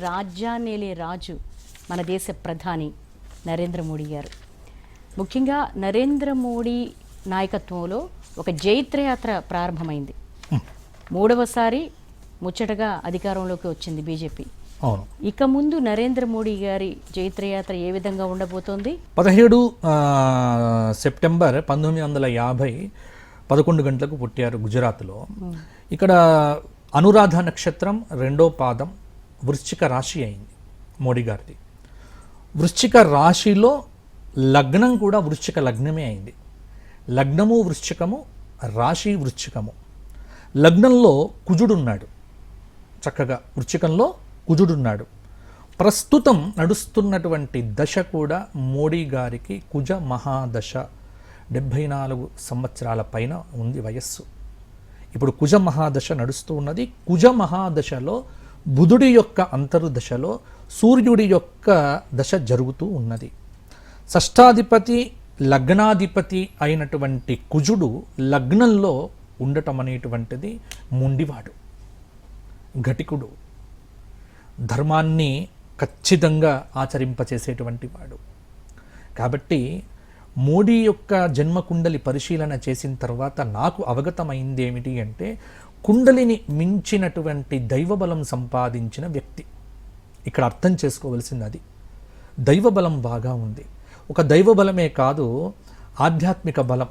రాజ్యాన్నేలే రాజు మన దేశ ప్రధాని నరేంద్ర మోడీ గారు. ముఖ్యంగా నరేంద్ర మోడీ నాయకత్వంలో ఒక జైత్రయాత్ర ప్రారంభమైంది. మూడవసారి ముచ్చటగా అధికారంలోకి వచ్చింది బీజేపీ. ఇక ముందు నరేంద్ర మోడీ గారి జైత్రయాత్ర ఏ విధంగా ఉండబోతోంది? 17 సెప్టెంబర్ 1950 11 గంటలకు పుట్టారు గుజరాత్లో. ఇక్కడ అనురాధ నక్షత్రం 2వ పాదం వృశ్చిక రాశి అయింది మోడీ గారిది. వృశ్చిక రాశిలో లగ్నం కూడా వృశ్చిక లగ్నమే అయింది. లగ్నము వృశ్చికము, రాశి వృశ్చికము. లగ్నంలో కుజుడున్నాడు, చక్కగా వృశ్చికంలో కుజుడున్నాడు. ప్రస్తుతం నడుస్తున్నటువంటి దశ కూడా మోడీ గారికి కుజ మహాదశ. 74 సంవత్సరాల పైన ఉంది వయస్సు. ఇప్పుడు కుజ మహాదశ నడుస్తూ ఉన్నది. కుజ మహాదశలో బుధుడి యొక్క అంతర్దశలో సూర్యుడి యొక్క దశ జరుగుతూ ఉన్నది. షష్టాధిపతి లగ్నాధిపతి అయినటువంటి కుజుడు లగ్నంలో ఉండటం అనేటువంటిది మొండివాడు, ఘటికుడు, ధర్మాన్ని ఖచ్చితంగా ఆచరింపచేసేటువంటి వాడు. కాబట్టి మోడీ యొక్క జన్మకుండలి పరిశీలన చేసిన తర్వాత నాకు అవగతమైంది ఏమిటి అంటే, కుండలిని మించినటువంటి దైవబలం సంపాదించిన వ్యక్తి. ఇక్కడ అర్థం చేసుకోవలసింది అది. దైవబలం బాగా ఉంది. ఒక దైవబలమే కాదు, ఆధ్యాత్మిక బలం.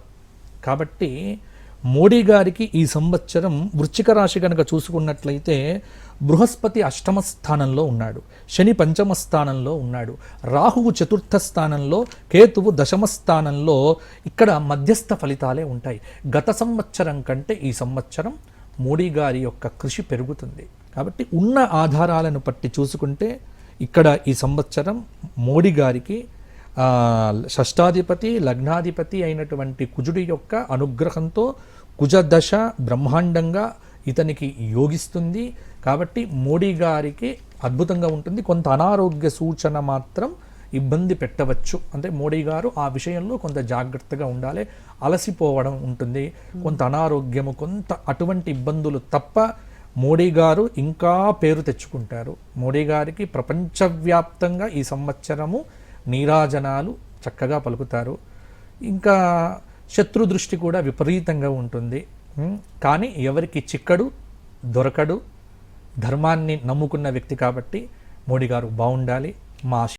కాబట్టి మోడీ గారికి ఈ సంవత్సరం వృశ్చిక రాశి కనుక చూసుకున్నట్లయితే బృహస్పతి 8వ స్థానంలో ఉన్నాడు, శని 5వ స్థానంలో ఉన్నాడు, రాహువు 4థ స్థానంలో, కేతువు 10వ స్థానంలో. ఇక్కడ మధ్యస్థ ఫలితాలే ఉంటాయి. గత సంవత్సరం కంటే ఈ సంవత్సరం మోడీ గారి యొక్క కృషి పెరుగుతుంది. కాబట్టి ఉన్న ఆధారాలను బట్టి చూసుకుంటే ఇక్కడ ఈ సంవత్సరం మోడీ గారికి షష్టాధిపతి లగ్నాధిపతి అయినటువంటి కుజుడి యొక్క అనుగ్రహంతో కుజదశ బ్రహ్మాండంగా ఇతనికి యోగిస్తుంది. కాబట్టి మోడీ గారికి అద్భుతంగా ఉంటుంది. కొంత అనారోగ్య సూచన మాత్రం ఇబ్బంది పెట్టవచ్చు. అంటే మోడీ గారు ఆ విషయంలో కొంత జాగ్రత్తగా ఉండాలి. అలసిపోవడం ఉంటుంది, కొంత అనారోగ్యము, కొంత అటువంటి ఇబ్బందులు తప్ప మోడీ గారు ఇంకా పేరు తెచ్చుకుంటారు. మోడీ గారికి ప్రపంచవ్యాప్తంగా ఈ సంవత్సరము నీరాజనాలు చక్కగా పలుకుతారు. ఇంకా శత్రు దృష్టి కూడా విపరీతంగా ఉంటుంది. కానీ ఎవరికి చిక్కడు, దొరకడు. ధర్మాన్ని నమ్ముకున్న వ్యక్తి కాబట్టి మోడీ గారు బాగుండాలి. మా